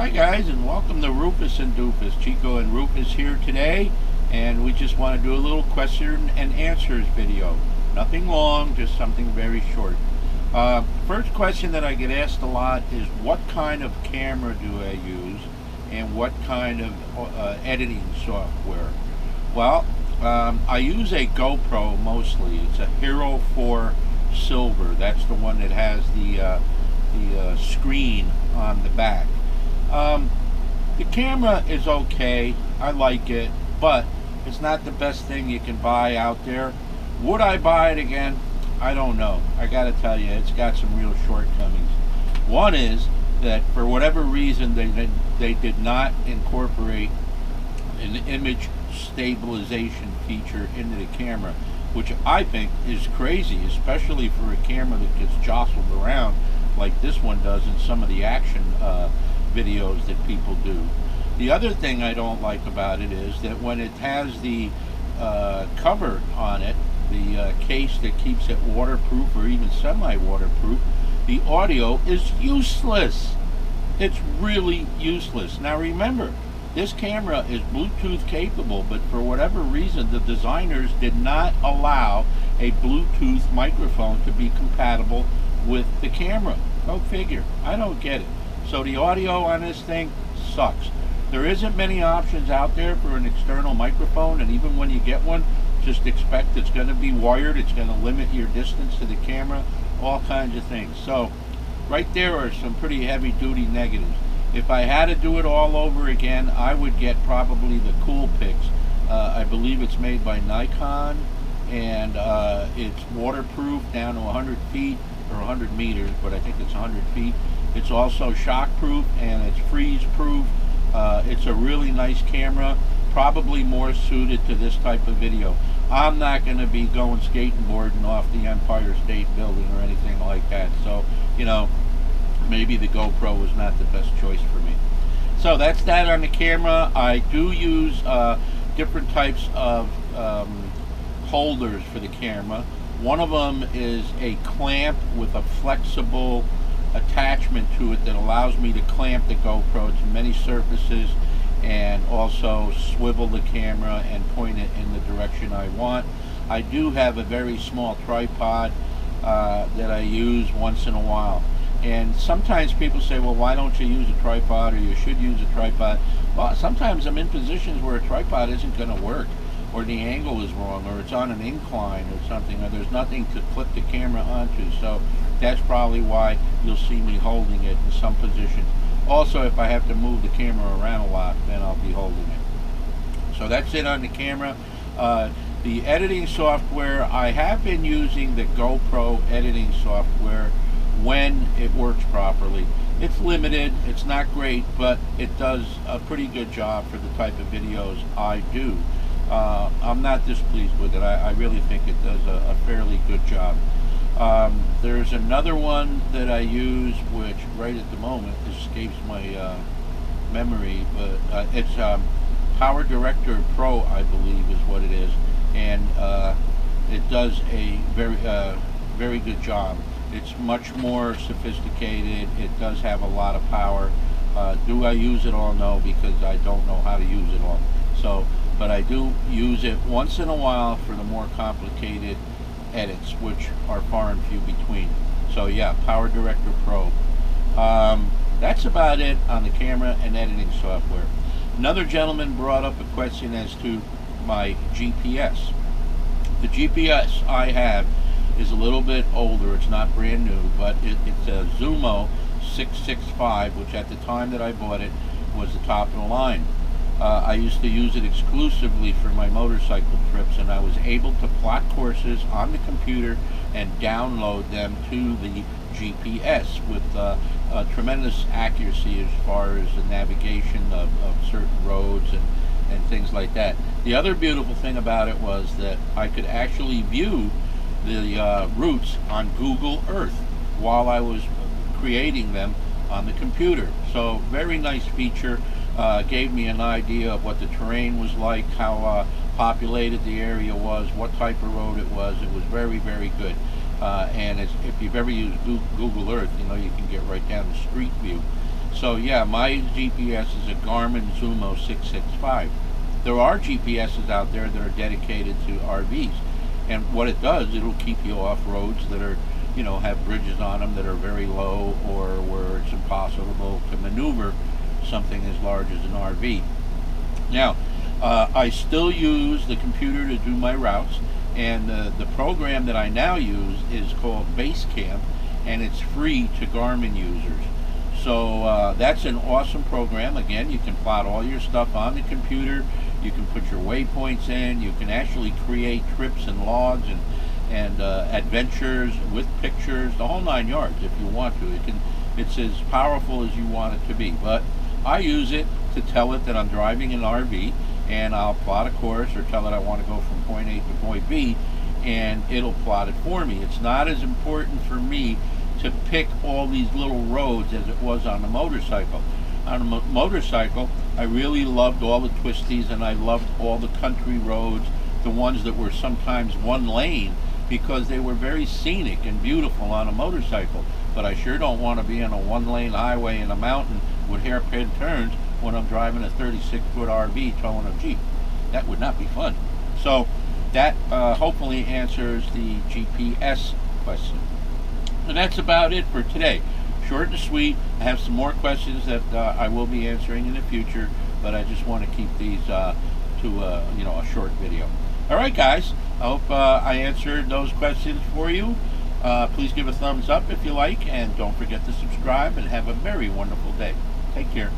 Hi guys, and welcome to Rufus and Doofus. Chico and Rufus here today, and we just want to do a little question and answers video. Nothing long, just something very short. First question that I get asked a lot is what kind of camera do I use and what kind of editing software? Well, I use a GoPro mostly. It's a Hero 4 Silver. That's the one that has the screen on the back. The camera is okay. I like it, but it's not the best thing you can buy out there. Would I buy it again? I don't know. I gotta tell you, it's got some real shortcomings. One is that for whatever reason they did not incorporate an image stabilization feature into the camera, which I think is crazy, especially for a camera that gets jostled around like this one does in some of the action videos that people do. The other thing I don't like about it is that when it has the cover on it, the case that keeps it waterproof or even semi-waterproof, the audio is useless. It's really useless. Now remember, this camera is Bluetooth capable, but for whatever reason the designers did not allow a Bluetooth microphone to be compatible with the camera. Go figure. I don't get it. So the audio on this thing sucks. There isn't many options out there for an external microphone, and even when you get one, just expect it's going to be wired, it's going to limit your distance to the camera, all kinds of things. So right there are some pretty heavy duty negatives. If I had to do it all over again, I would get probably the Coolpix. I believe it's made by Nikon, and it's waterproof down to 100 feet or 100 meters, but I think it's 100 feet. It's also shockproof and it's freeze-proof. It's a really nice camera, probably more suited to this type of video. I'm not going to be going skating boarding off the Empire State Building or anything like that. So, you know, maybe the GoPro was not the best choice for me. So that's that on the camera. I do use different types of holders for the camera. One of them is a clamp with a flexible attachment to it that allows me to clamp the GoPro to many surfaces and also swivel the camera and point it in the direction I want. I do have a very small tripod that I use once in a while. And sometimes people say, well, why don't you use a tripod, or you should use a tripod? Well, sometimes I'm in positions where a tripod isn't going to work, or the angle is wrong, or it's on an incline or something, or there's nothing to clip the camera onto. So that's probably why you'll see me holding it in some positions. Also, if I have to move the camera around a lot, then I'll be holding it. So that's it on the camera. The editing software, I have been using the GoPro editing software when it works properly. It's limited, it's not great, but it does a pretty good job for the type of videos I do. I'm not displeased with it. I really think it does a fairly good job. There's another one that I use, which right at the moment escapes my memory, but it's Power Director Pro, I believe is what it is, and it does a very good job. It's much more sophisticated. It does have a lot of power. Do I use it all? No, because I don't know how to use it all. So, but I do use it once in a while for the more complicated edits, which are far and few between. So yeah, Power Director Pro. That's about it on the camera and editing software. Another gentleman brought up a question as to my GPS. The GPS I have is a little bit older. It's not brand new, but it's a Zumo 665, which at the time that I bought it was the top of the line. I used to use it exclusively for my motorcycle trips, and I was able to plot courses on the computer and download them to the GPS with tremendous accuracy as far as the navigation of certain roads and things like that. The other beautiful thing about it was that I could actually view the routes on Google Earth while I was creating them on the computer. So very nice feature. Gave me an idea of what the terrain was like, how populated the area was, what type of road it was. It was very, very good. And if you've ever used Google Earth, you know you can get right down to street view. So yeah, my GPS is a Garmin Zumo 665. There are GPSs out there that are dedicated to RVs, and what it does, it'll keep you off roads that are, have bridges on them that are very low, or where it's impossible to maneuver something as large as an RV. Now, I still use the computer to do my routes, and the program that I now use is called Basecamp, and it's free to Garmin users. So that's an awesome program. Again, you can plot all your stuff on the computer. You can put your waypoints in. You can actually create trips and logs and adventures with pictures, the whole 9 yards if you want to. It's as powerful as you want it to be. But I use it to tell it that I'm driving an RV, and I'll plot a course or tell it I want to go from point A to point B, and it'll plot it for me. It's not as important for me to pick all these little roads as it was on a motorcycle. On a motorcycle, I really loved all the twisties, and I loved all the country roads, the ones that were sometimes one lane, because they were very scenic and beautiful on a motorcycle. But I sure don't want to be on a one-lane highway in a mountain with hairpin turns when I'm driving a 36-foot RV towing a Jeep. That would not be fun. So that hopefully answers the GPS question. And that's about it for today. Short and sweet. I have some more questions that I will be answering in the future, but I just want to keep these to a short video. All right, guys. I hope I answered those questions for you. Please give a thumbs up if you like, and don't forget to subscribe, and have a very wonderful day. Take care.